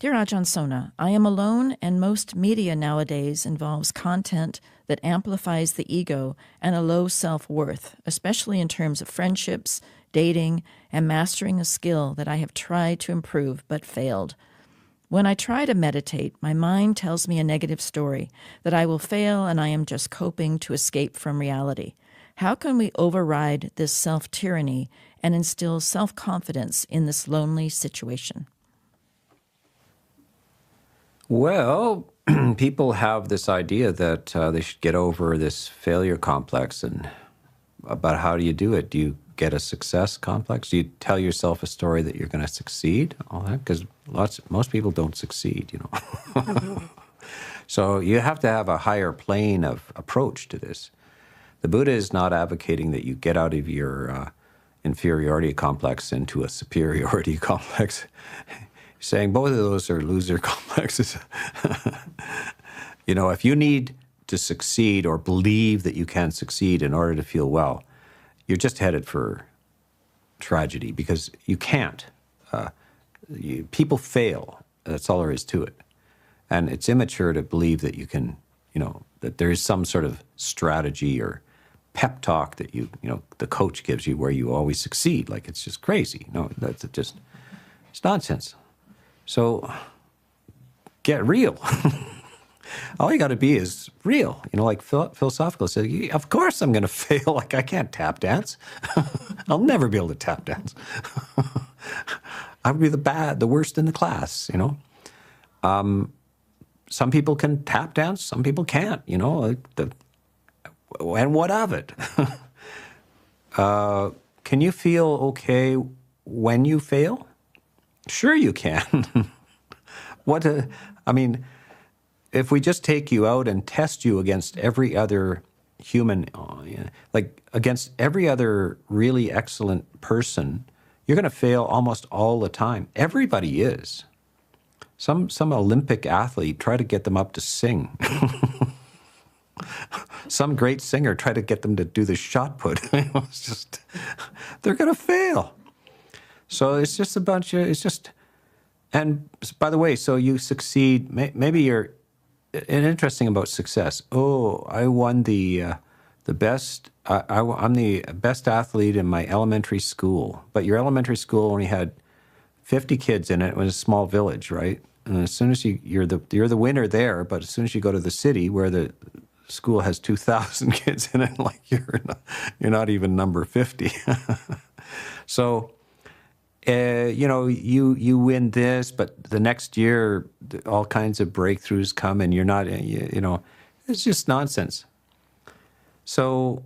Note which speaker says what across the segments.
Speaker 1: Dear Ajahn Sona, I am alone, and most media nowadays involves content that amplifies the ego and a low self-worth, especially in terms of friendships, dating, and mastering a skill that I have tried to improve but failed. When I try to meditate, my mind tells me a negative story, that I will fail and I am just coping to escape from reality. How can we override this self-tyranny and instill self-confidence in this lonely situation?
Speaker 2: Well, people have this idea that they should get over this failure complex, and about how do you do it? Do you get a success complex? Do you tell yourself a story that you're going to succeed? All that, because most people don't succeed, So you have to have a higher plane of approach to this. The Buddha is not advocating that you get out of your inferiority complex into a superiority complex. Saying both of those are loser complexes. If you need to succeed or believe that you can succeed in order to feel well, you're just headed for tragedy, because you can't. People fail. That's all there is to it. And it's immature to believe that you can, that there is some sort of strategy or pep talk that the coach gives you where you always succeed. Like, it's just crazy. No, it's nonsense. So get real. All you got to be is real. Like philosophical. So of course I'm going to fail. Like, I can't tap dance. I'll never be able to tap dance. I would be the worst in the class. Some people can tap dance. Some people can't. And what of it? Can you feel okay when you fail? Sure you can. If we just take you out and test you against every other human, like against every other really excellent person, you're going to fail almost all the time. Everybody is. Some Olympic athlete, try to get them up to sing. Some great singer, try to get them to do the shot put. It's just, they're going to fail. So it's just and by the way, so you succeed, maybe you're, and interesting about success. Oh, I won the best, I'm the best athlete in my elementary school. But your elementary school only had 50 kids in it. It was a small village, right? And as soon as you're the winner there, but as soon as you go to the city where the school has 2,000 kids in it, like you're not even number 50. So, you win this, but the next year all kinds of breakthroughs come, and you're not, it's just nonsense. So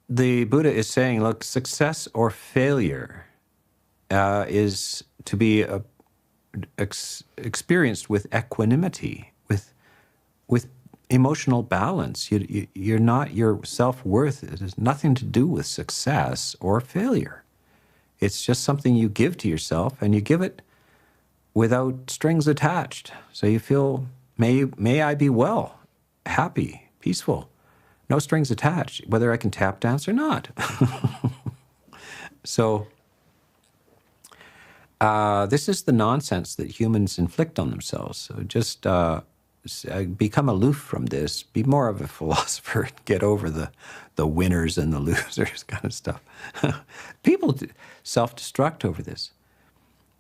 Speaker 2: the Buddha is saying, look, success or failure is to be experienced with equanimity, with emotional balance. You're not, your self-worth, it has nothing to do with success or failure. It's just something you give to yourself, and you give it without strings attached. So you feel, may I be well, happy, peaceful, no strings attached, whether I can tap dance or not. So this is the nonsense that humans inflict on themselves. So just become aloof from this. Be more of a philosopher and get over the winners and the losers kind of stuff. People self-destruct over this.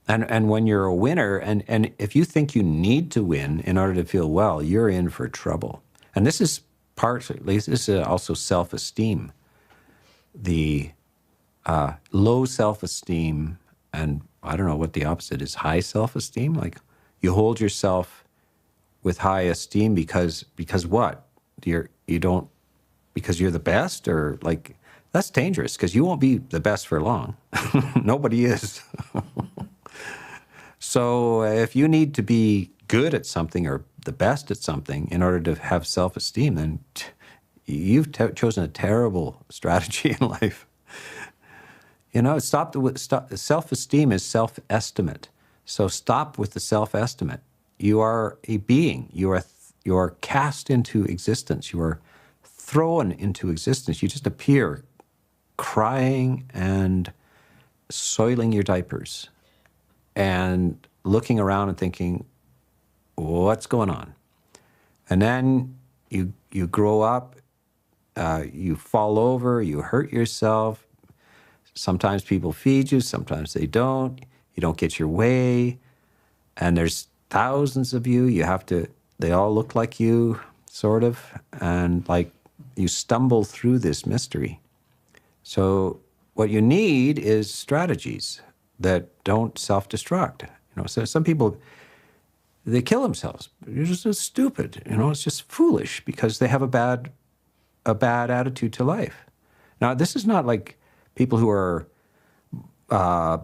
Speaker 2: And when you're a winner, and if you think you need to win in order to feel well, you're in for trouble. And this is this is also self-esteem. The low self-esteem, and I don't know what the opposite is, high self-esteem? Like, you hold yourself with high esteem because what? Because you're the best, or like, that's dangerous, because you won't be the best for long. Nobody is. So if you need to be good at something or the best at something in order to have self-esteem, then you've chosen a terrible strategy in life. Self-esteem is self-estimate. So stop with the self-estimate. You are a being. You are cast into existence. You are thrown into existence. You just appear crying and soiling your diapers. And looking around and thinking, what's going on? And then you grow up, you fall over, you hurt yourself. Sometimes people feed you, sometimes they don't. You don't get your way. And there's thousands of you. They all look like you, sort of. And like you stumble through this mystery. So what you need is strategies that don't self-destruct. So some people, they kill themselves. You're just so stupid. It's just foolish because they have a bad attitude to life. Now, this is not like people who are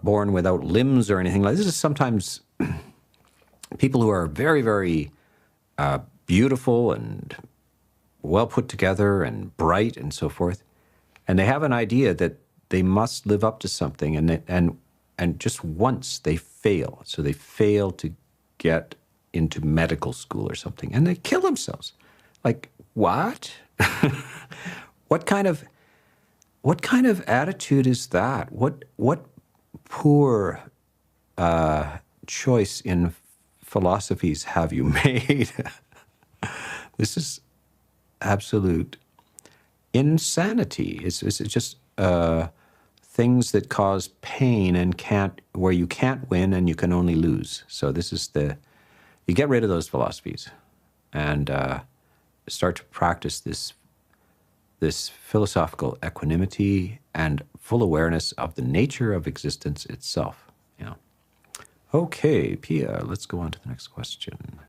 Speaker 2: born without limbs or anything like this. Is sometimes people who are very, very beautiful and well put together and bright and so forth, and they have an idea that they must live up to something, and just once they fail, so they fail to get into medical school or something, and they kill themselves. Like, what? What kind of attitude is that? What poor choice in philosophies have you made? This is absolute insanity. It's just things that cause pain and where you can't win and you can only lose. So this is you get rid of those philosophies and start to practice this philosophical equanimity and full awareness of the nature of existence itself. Okay, Pia, let's go on to the next question.